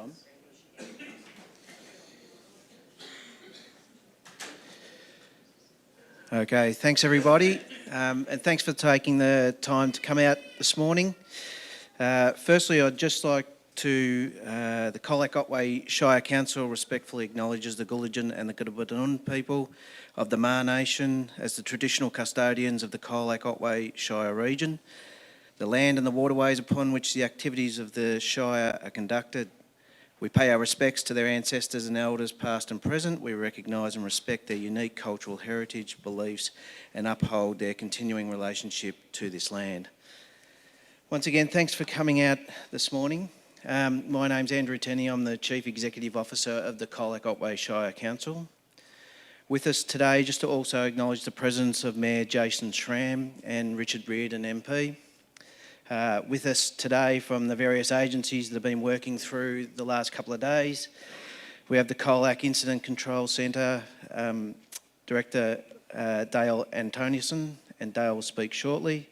on. Okay, thanks everybody, and thanks for taking the time to come out this morning. Firstly, I'd just like to, the Carisle Shire Council respectfully acknowledges the Gulidjan and the Gudubadun people of the Maar Nation as the traditional custodians of the Carisle Shire region, the land and the waterways upon which the activities of the Shire are conducted. We pay our respects to their ancestors and elders past and present. We recognise and respect their unique cultural heritage, beliefs and uphold their continuing relationship to this land. Once again, thanks for coming out this morning. My name's Andrew Tenney. I'm the Chief Executive Officer of the Carisle Shire Council. With us today, just to also acknowledge the presence of Mayor Jason Schramm and Richard Reardon MP. With us today from the various agencies that have been working through the last couple of days. We have the Carisle Incident Control Centre Director Dale Antoniusson, and Dale will speak shortly.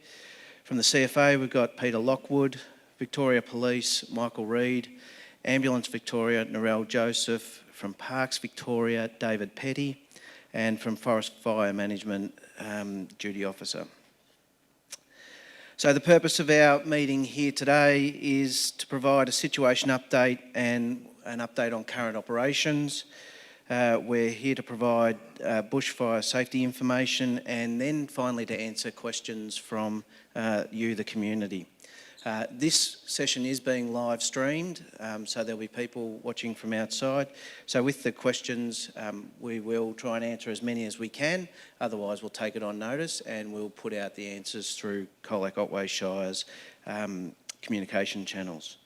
From the CFA, we've got Peter Lockwood, Victoria Police, Michael Reid, Ambulance Victoria, Narelle Joseph, from Parks Victoria, David Petty, and from Forest Fire Management, Duty Officer. So the purpose of our meeting here today is to provide a situation update and an update on current operations. We're here to provide bushfire safety information and then finally to answer questions from you, the community. This session is being live streamed, so there'll be people watching from outside. So with the questions, we will try and answer as many as we can. Otherwise, we'll take it on notice and we'll put out the answers through Carisle Shire's communication channels.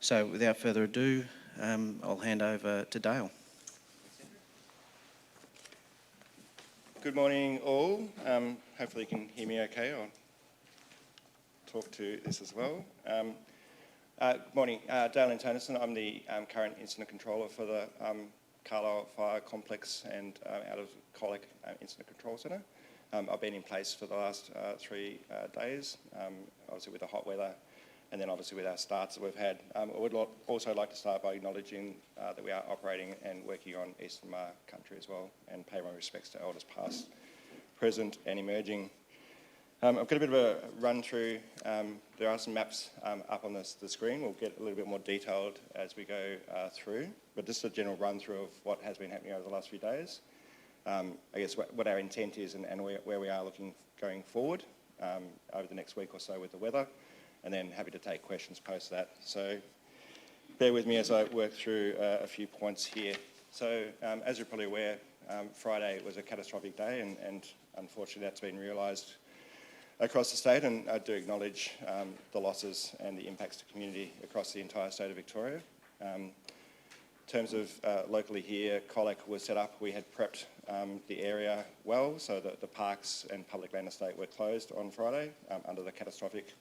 So without further ado, I'll hand over to Dale. Good morning all. Hopefully you can hear me okay. I'll talk to this as well. Good morning, Dale Antoniusson. I'm the current incident controller for the Carisle Fire Complex and out of Carisle Incident Control Centre. I've been in place for the last 3 days, obviously with the hot weather and then obviously with our starts that we've had. I would also like to start by acknowledging that we are operating and working on Eastern Maar country as well, and pay my respects to elders past, present and emerging. I've got a bit of a run through. There are some maps up on the screen. We'll get a little bit more detailed as we go through, but just a general run through of what has been happening over the last few days. I guess what our intent is and where we are looking going forward over the next week or so with the weather, and then happy to take questions post that. So bear with me as I work through a few points here. So as you're probably aware, Friday was a catastrophic day and unfortunately that's been realised across the state, and I do acknowledge the losses and the impacts to community across the entire state of Victoria. In terms of locally here, Carisle was set up. We had prepped the area well, so that the parks and public land estate were closed on Friday under the catastrophic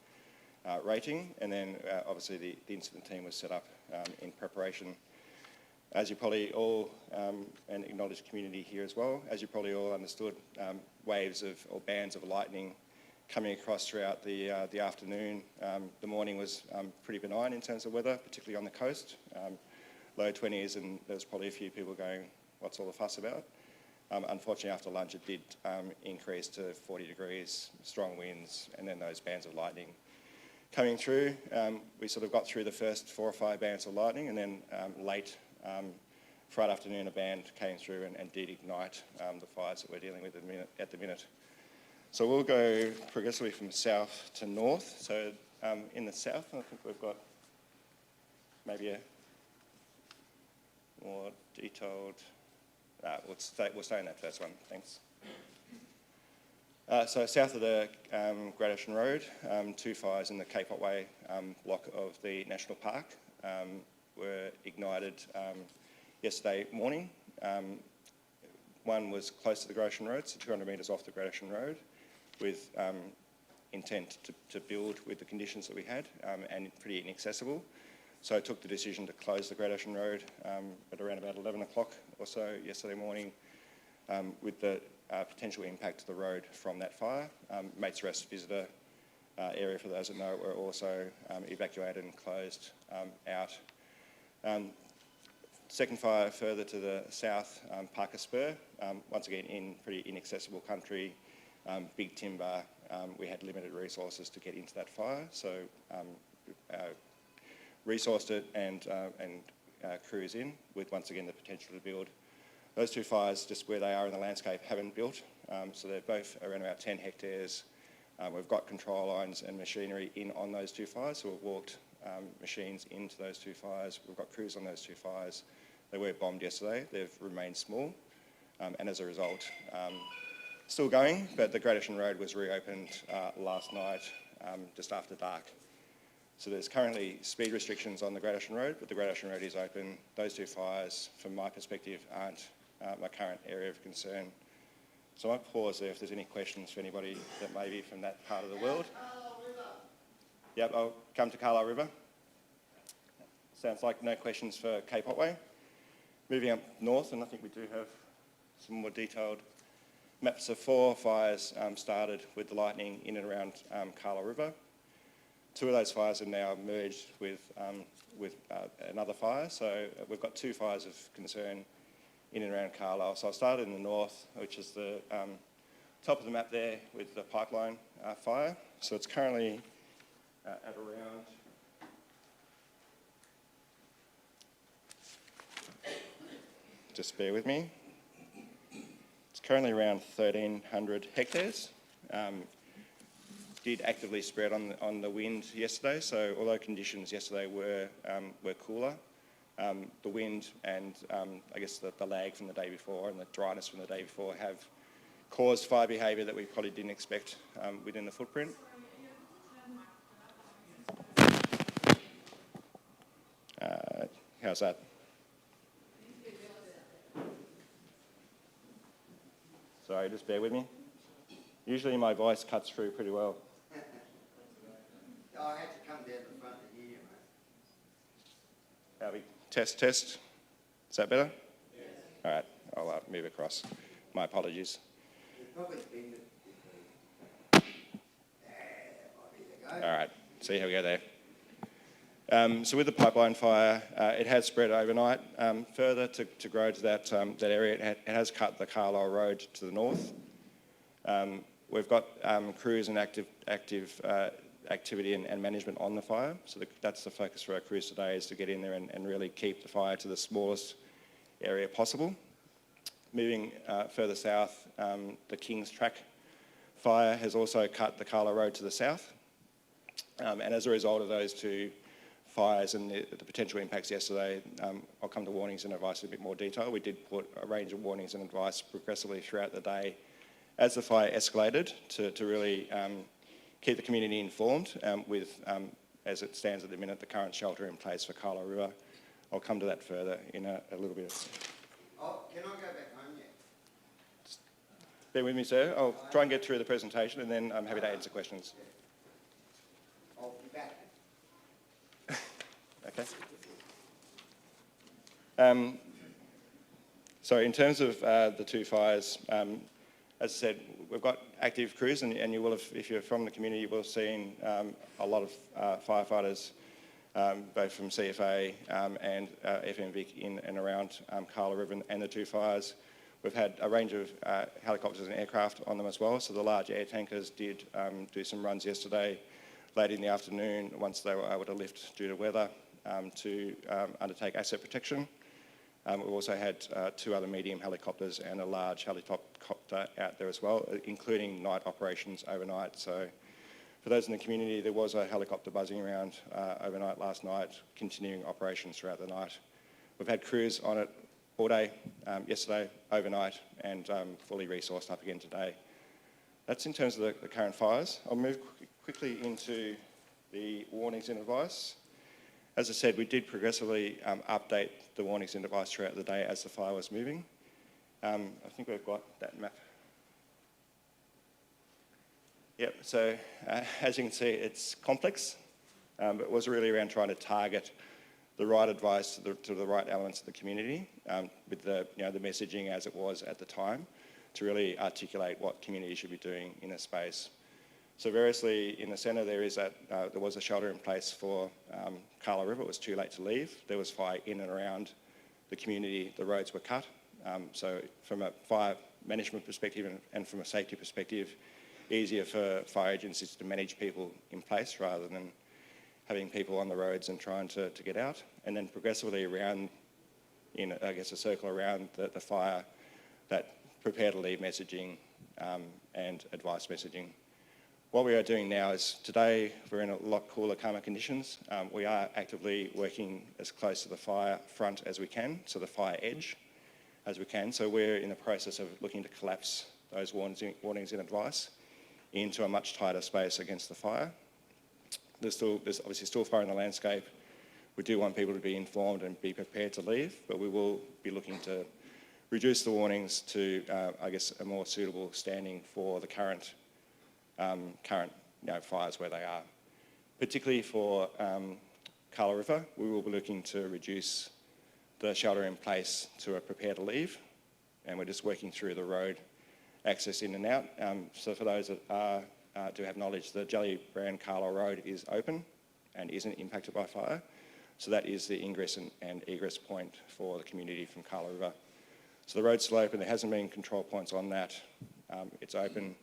rating, and then obviously the incident team was set up in preparation. As you probably all, and acknowledge the community here as well, as you probably all understood, waves of or bands of lightning coming across throughout the afternoon. The morning was pretty benign in terms of weather, particularly on the coast. Low 20s, and there was probably a few people going, what's all the fuss about? Unfortunately, after lunch, it did increase to 40 degrees, strong winds, and then those bands of lightning coming through. We sort of got through the first 4 or 5 bands of lightning, and then late Friday afternoon, a band came through and did ignite the fires that we're dealing with at the minute. So we'll go progressively from south to north. So in the south, I think we've got maybe a more detailed. We'll stay in that first one. Thanks. So south of the Great Ocean Road, 2 fires in the Cape Otway block of the National Park were ignited yesterday morning. One was close to the Great Ocean Road, so 200 metres off the Great Ocean Road, with intent to build with the conditions that we had and pretty inaccessible. So I took the decision to close the Great Ocean Road at around about 11 o'clock or so yesterday morning with the potential impact to the road from that fire. Mates Rest visitor area, for those that know, were also evacuated and closed out. Second fire further to the south, Parker Spur, once again in pretty inaccessible country, big timber. We had limited resources to get into that fire, so resourced it and crews in with once again the potential to build. Those two fires, just where they are in the landscape, haven't built, so they're both around about 10 hectares. We've got control lines and machinery in on those two fires, so we've walked machines into those two fires. We've got crews on those two fires. They were bombed yesterday. They've remained small, and as a result, still going, but the Great Ocean Road was reopened last night, just after dark. So there's currently speed restrictions on the Great Ocean Road, but the Great Ocean Road is open. Those two fires, from my perspective, aren't my current area of concern. So I might pause there if there's any questions for anybody that may be from that part of the world. Yep, I'll come to Carisle River. Sounds like no questions for Cape Otway. Moving up north, and I think we do have some more detailed maps of 4 fires started with the lightning in and around Carisle River. 2 of those fires are now merged with another fire, so we've got 2 fires of concern in and around Carisle. So I'll start in the north, which is the top of the map there with the pipeline fire. So it's currently at around just bear with me. It's currently around 1,300 hectares. Did actively spread on the wind yesterday, so although conditions yesterday were cooler, the wind and I guess the lag from the day before and the dryness from the day before have caused fire behaviour that we probably didn't expect within the footprint. How's that? Sorry, just bear with me. Usually my voice cuts through pretty well. I had to come down to the front to hear you, mate. How we test. Is that better? Yes. All right, I'll move across. My apologies. It's probably been All right, see how we go there. So with the pipeline fire, it has spread overnight further to grow to that area. It has cut the Carisle Road to the north. We've got crews and active activity and management on the fire. So that's the focus for our crews today, is to get in there and really keep the fire to the smallest area possible. Moving further south, the King's Track fire has also cut the Carisle Road to the south. And as a result of those 2 fires and the potential impacts yesterday, I'll come to warnings and advice in a bit more detail. We did put a range of warnings and advice progressively throughout the day as the fire escalated to really keep the community informed with, as it stands at the minute, the current shelter in place for Carisle River. I'll come to that further in a little bit. Oh, can I go back home yet? Bear with me, sir. I'll try and get through the presentation and then I'm happy to answer questions. I'll be back. Okay. So in terms of the 2 fires, as I said, we've got active crews, and you will have, if you're from the community, you will have seen a lot of firefighters, both from CFA and FMVIC in and around Carisle River and the 2 fires. We've had a range of helicopters and aircraft on them as well, so the large air tankers did do some runs yesterday, late in the afternoon, once they were able to lift due to weather, to undertake asset protection. We've also had 2 other medium helicopters and a large helicopter out there as well, including night operations overnight. So for those in the community, there was a helicopter buzzing around overnight last night, continuing operations throughout the night. We've had crews on it all day, yesterday, overnight, and fully resourced up again today. That's in terms of the current fires. I'll move quickly into the warnings and advice. As I said, we did progressively update the warnings and advice throughout the day as the fire was moving. I think we've got that map. Yep, so as you can see, it's complex, but it was really around trying to target the right advice to the right elements of the community with the messaging as it was at the time to really articulate what community should be doing in a space. So variously in the centre there was a shelter in place for Carisle River. It was too late to leave. There was fire in and around the community. The roads were cut. So from a fire management perspective and from a safety perspective, easier for fire agencies to manage people in place rather than having people on the roads and trying to get out. And then progressively around, in I guess a circle around the fire, that prepare to leave messaging and advice messaging. What we are doing now is today we're in a lot cooler, calmer conditions. We are actively working as close to the fire front as we can, so the fire edge as we can. So we're in the process of looking to collapse those warnings and advice into a much tighter space against the fire. There's obviously still fire in the landscape. We do want people to be informed and be prepared to leave, but we will be looking to reduce the warnings to, I guess, a more suitable standing for the current fires where they are. Particularly for Carisle River, we will be looking to reduce the shelter in place to a prepare to leave, and we're just working through the road access in and out. So for those that do have knowledge, the Jelly-Brown Carisle Road is open and isn't impacted by fire. So that is the ingress and egress point for the community from Carisle River. So the road's still open. There hasn't been control points on that. It's open.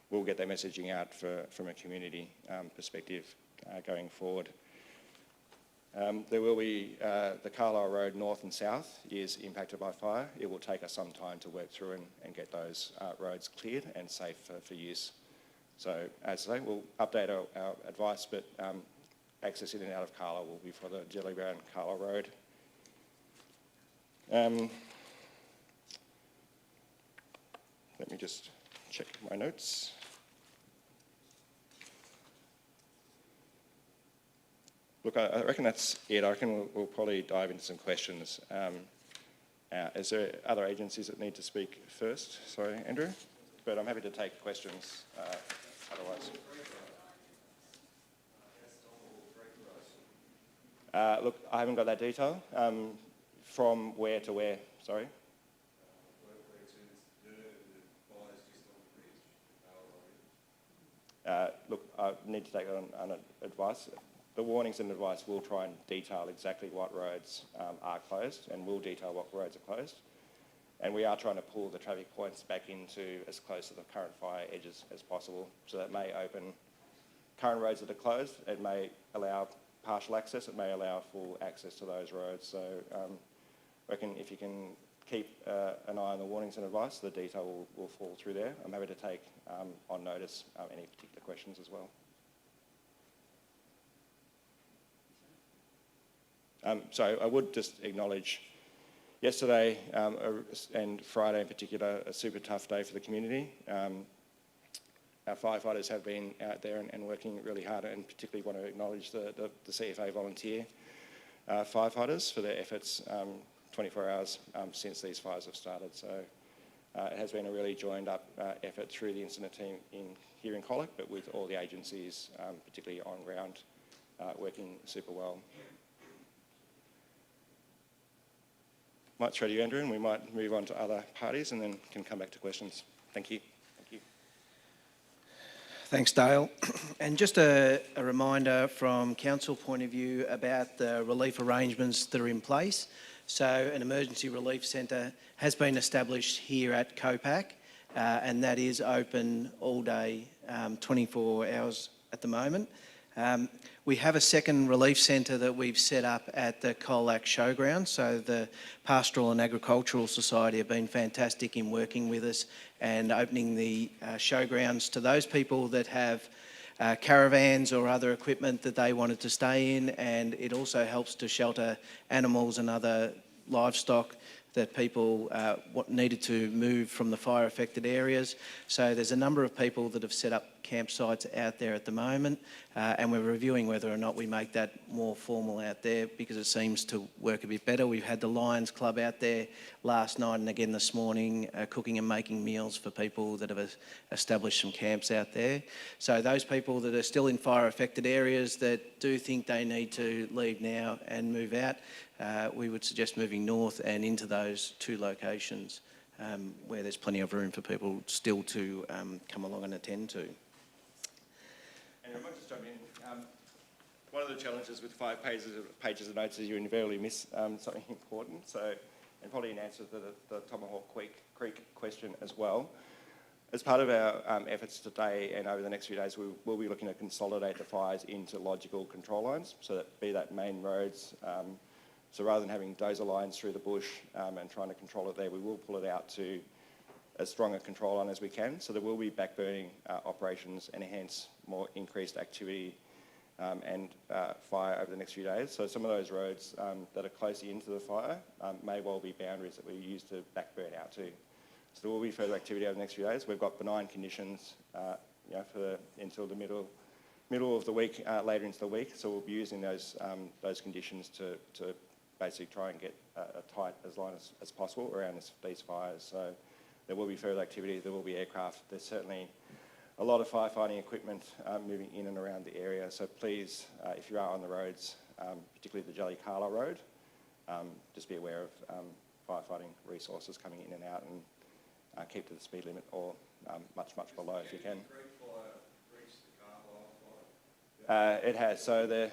We'll get that messaging out from a community perspective going forward. There will be the Carisle Road north and south is impacted by fire. It will take us some time to work through and get those roads cleared and safe for use. So as I say, we'll update our advice, but access in and out of Carisle will be for the Jelly-Brown Carisle Road. Let me just check my notes. Look, I reckon that's it. I reckon we'll probably dive into some questions. Is there other agencies that need to speak first? Sorry, Andrew? But I'm happy to take questions otherwise. Look, I haven't got that detail. From where to where? Sorry? Look, I need to take that on advice. The warnings and advice will try and detail exactly what roads are closed, and will detail what roads are closed. And we are trying to pull the traffic points back into as close to the current fire edges as possible. So that may open current roads that are closed. It may allow partial access. It may allow full access to those roads. So I reckon if you can keep an eye on the warnings and advice, the detail will fall through there. I'm happy to take on notice any particular questions as well. So I would just acknowledge yesterday and Friday in particular, a super tough day for the community. Our firefighters have been out there and working really hard, and particularly want to acknowledge the CFA volunteer firefighters for their efforts 24 hours since these fires have started. So it has been a really joined up effort through the incident team here in Colac, but with all the agencies, particularly on ground, working super well. Might throw to you, Andrew, and we might move on to other parties and then can come back to questions. Thank you. Thank you. Thanks, Dale. And just a reminder from council point of view about the relief arrangements that are in place. So an emergency relief centre has been established here at Copac, and that is open all day, 24 hours at the moment. We have a second relief centre that we've set up at the Colac Showground. So the Pastoral and Agricultural Society have been fantastic in working with us and opening the showgrounds to those people that have caravans or other equipment that they wanted to stay in, and it also helps to shelter animals and other livestock that people needed to move from the fire affected areas. So there's a number of people that have set up campsites out there at the moment, and we're reviewing whether or not we make that more formal out there, because it seems to work a bit better. We've had the Lions Club out there last night and again this morning, cooking and making meals for people that have established some camps out there. So those people that are still in fire affected areas that do think they need to leave now and move out, we would suggest moving north and into those two locations where there's plenty of room for people still to come along and attend to. I might just jump in. One of the challenges with 5 pages of notes is you invariably miss something important. So, and probably in answer to the Tomahawk Creek question as well. As part of our efforts today and over the next few days, we'll be looking to consolidate the fires into logical control lines, so that be that main roads. So rather than having dozer lines through the bush and trying to control it there, we will pull it out to as strong a control line as we can. So there will be backburning operations and hence more increased activity and fire over the next few days. So some of those roads that are closely into the fire may well be boundaries that we use to backburn out to. So there will be further activity over the next few days. We've got benign conditions until the middle of the week, later into the week. So we'll be using those conditions to basically try and get a tight line as possible around these fires. So there will be further activity. There will be aircraft. There's certainly a lot of firefighting equipment moving in and around the area. So please, if you are on the roads, particularly the Carisle Road, just be aware of firefighting resources coming in and out, and keep to the speed limit or much below if you can. It has. So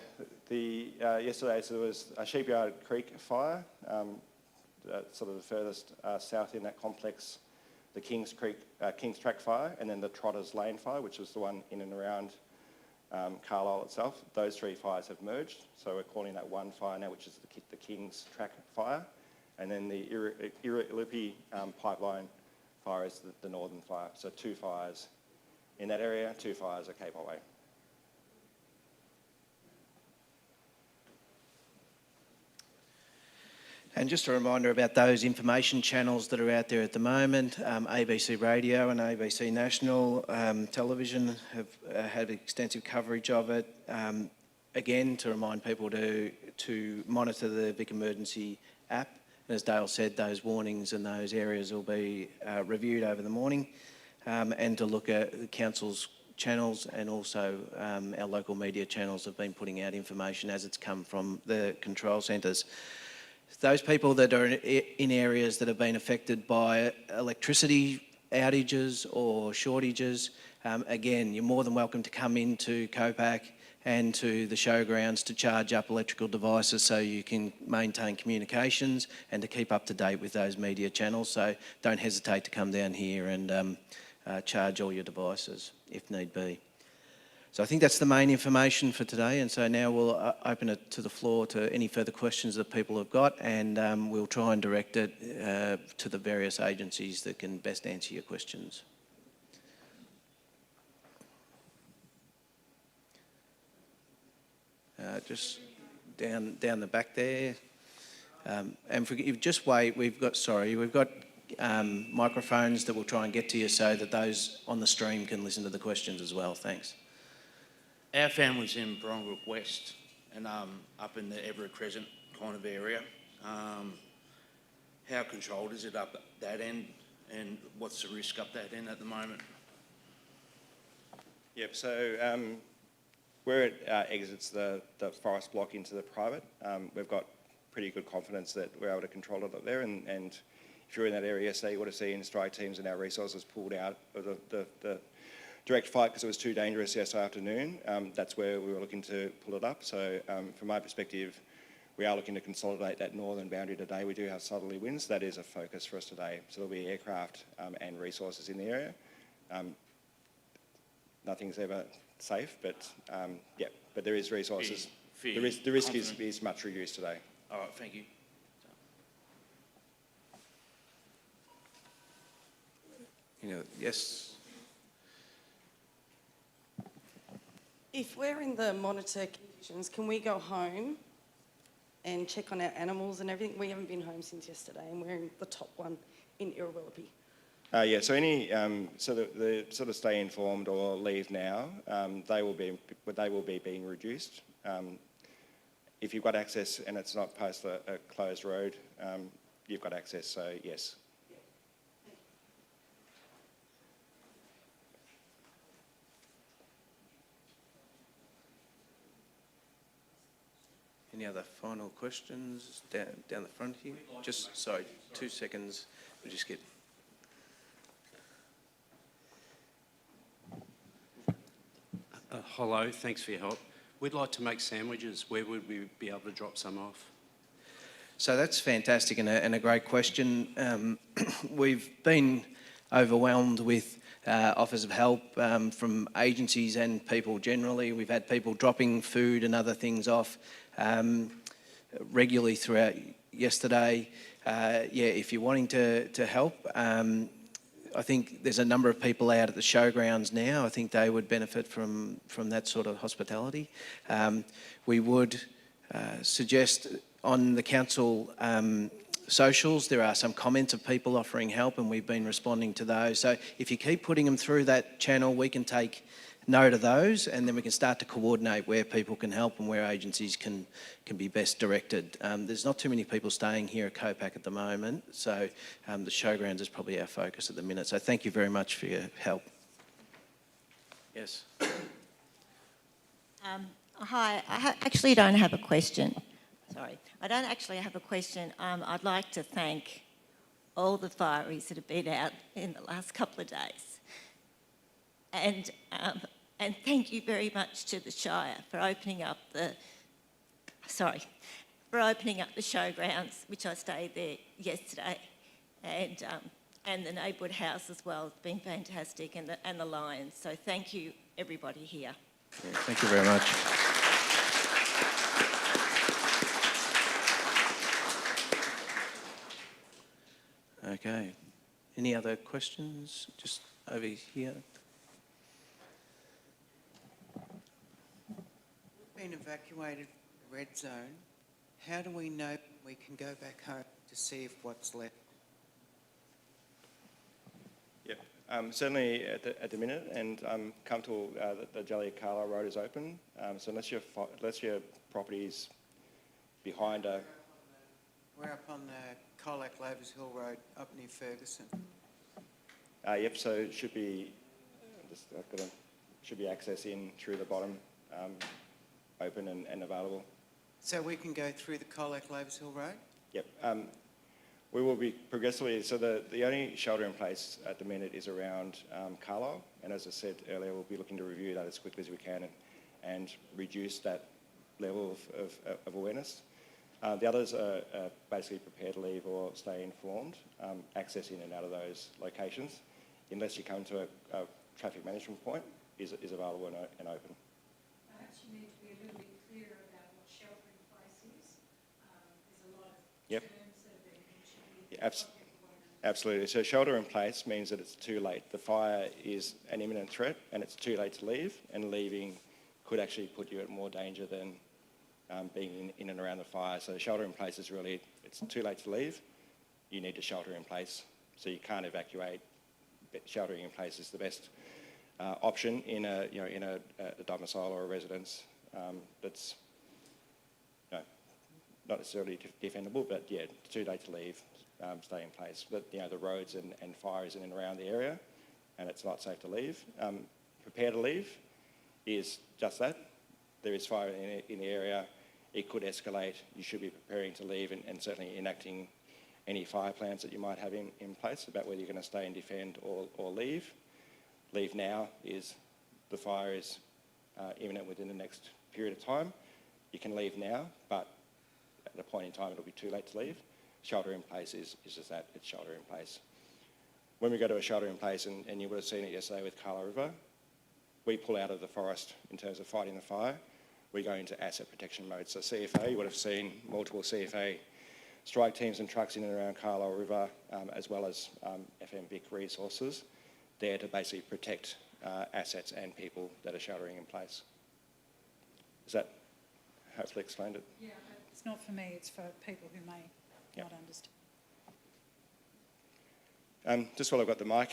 yesterday, so there was a Sheepyard Creek fire, sort of the furthest south in that complex, the Kings Track fire, and then the Trotters Lane fire, which was the one in and around Carisle itself. Those 3 fires have merged, so we're calling that one fire now, which is the Kings Track fire, and then the Irilupi pipeline fire is the northern fire. So 2 fires in that area, 2 fires at Cape Otway. And just a reminder about those information channels that are out there at the moment. ABC Radio and ABC National Television have had extensive coverage of it. Again, to remind people to monitor the Vic Emergency app. As Dale said, those warnings and those areas will be reviewed over the morning, and to look at the council's channels, and also our local media channels have been putting out information as it's come from the control centres. Those people that are in areas that have been affected by electricity outages or shortages, again, you're more than welcome to come into Copac and to the showgrounds to charge up electrical devices so you can maintain communications and to keep up to date with those media channels. So don't hesitate to come down here and charge all your devices if need be. So I think that's the main information for today, and so now we'll open it to the floor to any further questions that people have got, and we'll try and direct it to the various agencies that can best answer your questions. Just down the back there, and just wait. We've got microphones that we'll try and get to you so that those on the stream can listen to the questions as well. Thanks. Our family's in Borongarook West and up in the Everett Crescent kind of area. How controlled is it up that end, and what's the risk up that end at the moment? Yep, so where it exits the forest block into the private, we've got pretty good confidence that we're able to control it up there, and if you're in that area yesterday, you would have seen strike teams and our resources pulled out of the direct fight because it was too dangerous yesterday afternoon. That's where we were looking to pull it up. So from my perspective, we are looking to consolidate that northern boundary today. We do have southerly winds. That is a focus for us today. So there'll be aircraft and resources in the area. Nothing's ever safe, but but there is resources. The risk is much reduced today. All right, thank you. Yes. If we're in the monitor conditions, can we go home and check on our animals and everything? We haven't been home since yesterday, and we're in the top one in Irilupi. So any the sort of stay informed or leave now, they will be being reduced. If you've got access and it's not past a closed road, you've got access. So yes. Any other final questions down the front here? Just, sorry, 2 seconds. We'll just get... Hello, thanks for your help. We'd like to make sandwiches. Where would we be able to drop some off? So that's fantastic and a great question. We've been overwhelmed with offers of help from agencies and people generally. We've had people dropping food and other things off regularly throughout yesterday. If you're wanting to help, I think there's a number of people out at the showgrounds now. I think they would benefit from that sort of hospitality. We would suggest on the council socials, there are some comments of people offering help, and we've been responding to those. So if you keep putting them through that channel, we can take note of those, and then we can start to coordinate where people can help and where agencies can be best directed. There's not too many people staying here at Copac at the moment, so the showgrounds is probably our focus at the minute. So thank you very much for your help. Yes. Hi, I actually don't have a question. Sorry, I don't actually have a question. I'd like to thank all the fireys that have been out in the last couple of days. And thank you very much to the Shire for opening up the showgrounds, which I stayed there yesterday, and the neighbourhood house as well. It's been fantastic, and the Lions. So thank you, everybody here. Yeah, thank you very much. Okay. Any other questions? Just over here. We've been evacuated the red zone. How do we know we can go back home to see if what's left? Yep. Certainly at the minute, and I'm comfortable that the Carisle Road is open. So unless your property's behind a... We're up on the Colac Lavers Hill Road up near Ferguson. Yep, so it should be should be access in through the bottom, open and available. So we can go through the Colac Lavers Hill Road? Yep. We will be progressively, so the only shelter in place at the minute is around Carisle, and as I said earlier, we'll be looking to review that as quickly as we can and reduce that level of awareness. The others are basically prepared to leave or stay informed, access in and out of those locations, unless you come to a traffic management point, is available and open. Perhaps you need to be a little bit clearer about what shelter in place is. There's a lot of Yep. terms that have been mentioned. Yeah, absolutely. So shelter in place means that it's too late. The fire is an imminent threat and it's too late to leave, and leaving could actually put you at more danger than being in and around the fire. So shelter in place is really, it's too late to leave. You need to shelter in place. So you can't evacuate. Sheltering in place is the best option in a domicile or a residence that's not necessarily defendable, but yeah, it's too late to leave, stay in place. But the roads and fires in and around the area, and it's not safe to leave. Prepare to leave is just that. There is fire in the area. It could escalate. You should be preparing to leave and certainly enacting any fire plans that you might have in place about whether you're going to stay and defend or leave. Leave now is the fire is imminent within the next period of time. You can leave now, but at a point in time it'll be too late to leave. Shelter in place is just that, it's shelter in place. When we go to a shelter in place, and you would have seen it yesterday with Carisle River, we pull out of the forest in terms of fighting the fire. We go into asset protection mode. So CFA, you would have seen multiple CFA strike teams and trucks in and around Carisle River, as well as FM Vic resources, there to basically protect assets and people that are sheltering in place. Does that hopefully explained it? Yeah, it's not for me, it's for people who may not understand. Just while I've got the mic,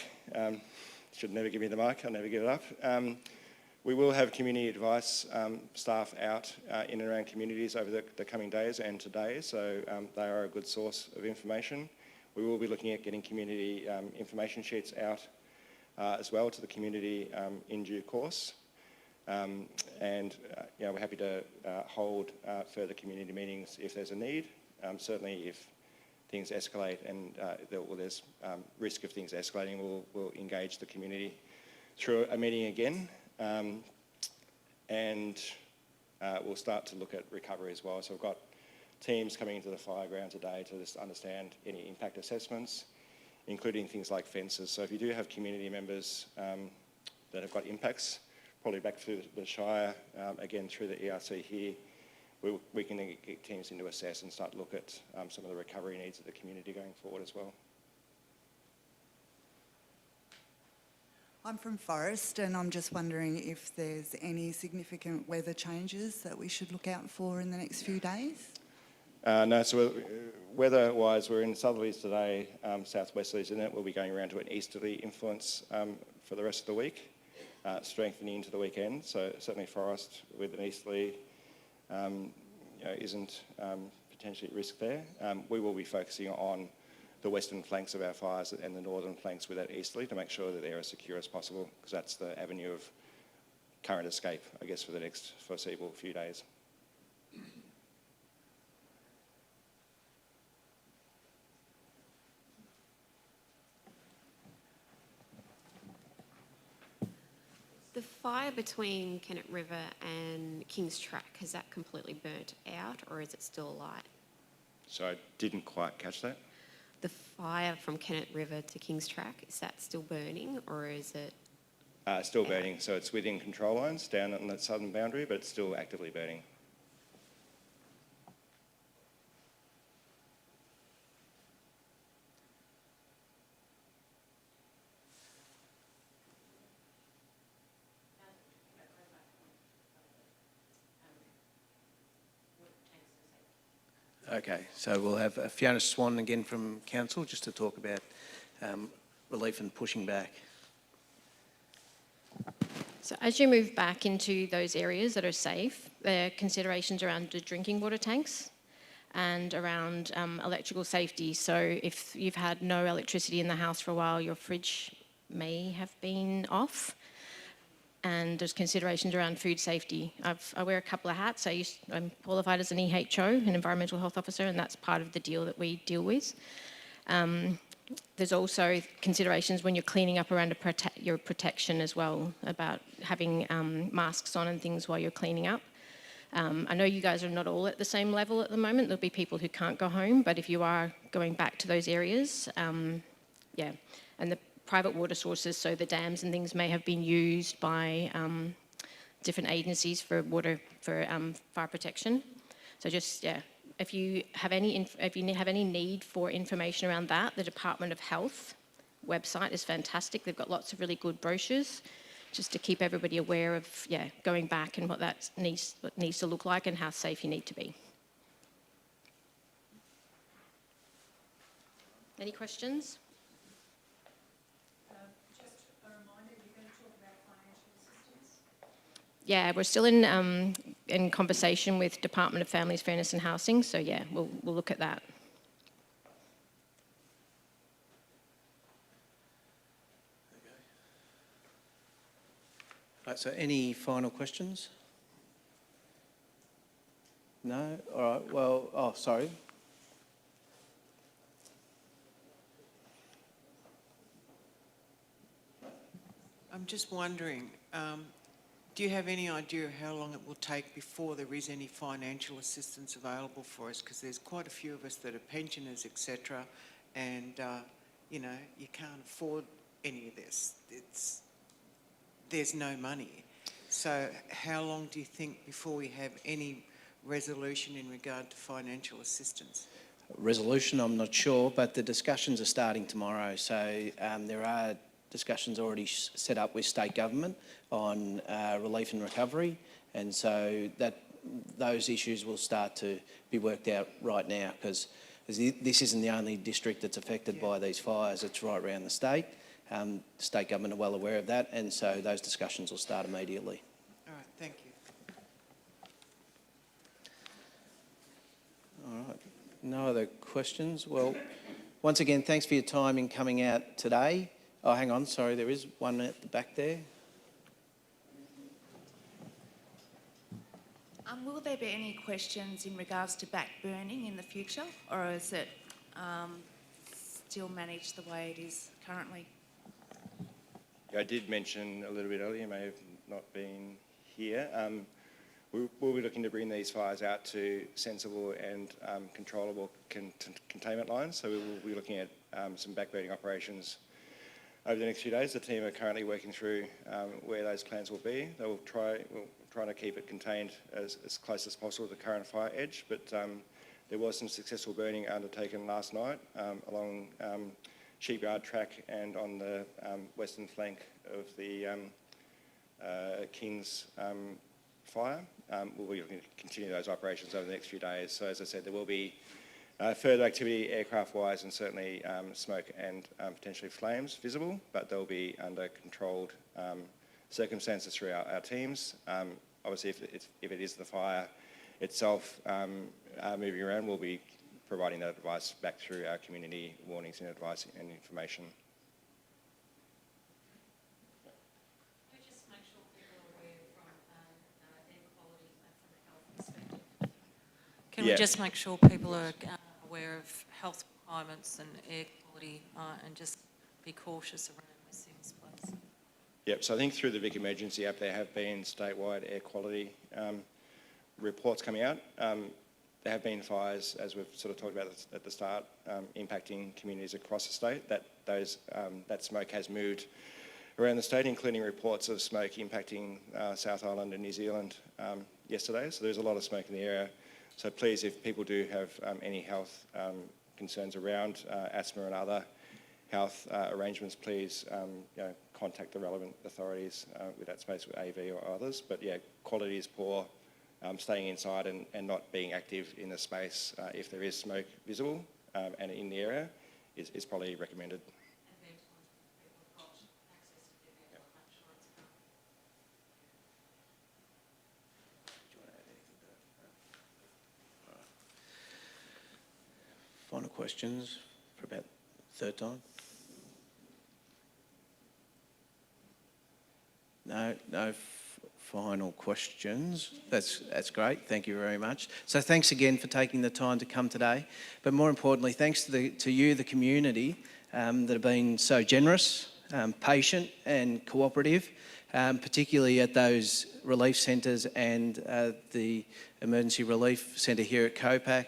should never give me the mic, I'll never give it up. We will have community advice staff out in and around communities over the coming days and today, so they are a good source of information. We will be looking at getting community information sheets out as well to the community in due course. We're happy to hold further community meetings if there's a need. Certainly if things escalate and there's risk of things escalating, we'll engage the community through a meeting again. and we'll start to look at recovery as well. So we've got teams coming into the fire ground today to just understand any impact assessments, including things like fences. So if you do have community members that have got impacts, probably back through the Shire, again through the ERC here, we can then get teams in to assess and start to look at some of the recovery needs of the community going forward as well. I'm from Forest, and I'm just wondering if there's any significant weather changes that we should look out for in the next few days? No, so weather-wise, we're in southerlies today, southwesterlies, and it will be going around to an easterly influence for the rest of the week, strengthening into the weekend. So certainly Forest with an easterly isn't potentially at risk there. We will be focusing on the western flanks of our fires and the northern flanks with that easterly to make sure that they're as secure as possible, because that's the avenue of current escape, I guess, for the next foreseeable few days. The fire between Kennet River and King's Track, has that completely burnt out, or is it still alight? So I didn't quite catch that. The fire from Kennet River to King's Track, is that still burning, or is it? Still burning, so it's within control lines down on the southern boundary, but it's still actively burning. Okay, so we'll have Fiona Swan again from Council just to talk about relief and pushing back. So as you move back into those areas that are safe, there are considerations around the drinking water tanks and around electrical safety. So if you've had no electricity in the house for a while, your fridge may have been off. And there's considerations around food safety. I wear a couple of hats. I'm qualified as an EHO, an environmental health officer, and that's part of the deal that we deal with. There's also considerations when you're cleaning up around your protection as well, about having masks on and things while you're cleaning up. I know you guys are not all at the same level at the moment. There'll be people who can't go home, but if you are going back to those areas, yeah. And the private water sources, so the dams and things may have been used by different agencies for fire protection. So just, yeah, if you have any need for information around that, the Department of Health website is fantastic. They've got lots of really good brochures just to keep everybody aware of, yeah, going back and what needs to look like and how safe you need to be. Any questions? Just a reminder, you're going to talk about financial assistance? Yeah, we're still in conversation with Department of Families, Fairness and Housing, so yeah, we'll look at that. Right, so any final questions? No? All right, well, oh, sorry. I'm just wondering, do you have any idea of how long it will take before there is any financial assistance available for us? Because there's quite a few of us that are pensioners, etc., and you know, you can't afford any of this. There's no money. So how long do you think before we have any resolution in regard to financial assistance? Resolution, I'm not sure, but the discussions are starting tomorrow. So there are discussions already set up with state government on relief and recovery, and so those issues will start to be worked out right now, because this isn't the only district that's affected by these fires. It's right around the state. State government are well aware of that, and so those discussions will start immediately. All right, thank you. All right, no other questions? Well, once again, thanks for your time in coming out today. Oh, hang on, sorry, there is one at the back there. Will there be any questions in regards to back burning in the future, or is it still managed the way it is currently? I did mention a little bit earlier, you may have not been here. We'll be looking to bring these fires out to sensible and controllable containment lines. So we will be looking at some backburning operations over the next few days. The team are currently working through where those plans will be. We'll try to keep it contained as close as possible to the current fire edge, but there was some successful burning undertaken last night along Sheepyard Track and on the western flank of the King's fire. We'll be looking to continue those operations over the next few days. So as I said, there will be further activity aircraft-wise and certainly smoke and potentially flames visible, but they'll be under controlled circumstances through our teams. Obviously, if it is the fire itself moving around, we'll be providing that advice back through our community warnings and advice and information. Can we just make sure people are aware of health requirements and air quality and just be cautious around those things, please? Yep, so I think through the Vic Emergency app there have been statewide air quality reports coming out. There have been fires, as we've sort of talked about at the start, impacting communities across the state. That smoke has moved around the state, including reports of smoke impacting South Island and New Zealand yesterday. So there's a lot of smoke in the area. So please, if people do have any health concerns around asthma and other health arrangements, please contact the relevant authorities with that space, with AV or others. But yeah, quality is poor. Staying inside and not being active in the space if there is smoke visible and in the area is probably recommended. Final questions for about third time? No final questions. That's great. Thank you very much. So thanks again for taking the time to come today. But more importantly, thanks to you, the community, that have been so generous, patient and cooperative, particularly at those relief centres and the emergency relief centre here at Copac.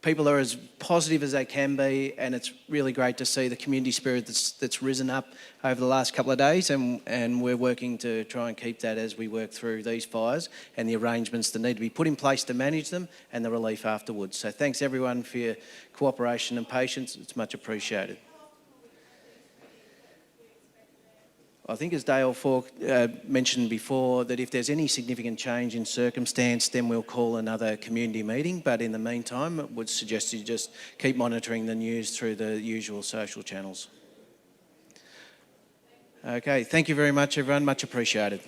People are as positive as they can be, and it's really great to see the community spirit that's risen up over the last couple of days, and we're working to try and keep that as we work through these fires and the arrangements that need to be put in place to manage them and the relief afterwards. So thanks everyone for your cooperation and patience. It's much appreciated. I think as Dale Falk mentioned before, that if there's any significant change in circumstance, then we'll call another community meeting. But in the meantime, I would suggest you just keep monitoring the news through the usual social channels. Okay, thank you very much, everyone. Much appreciated.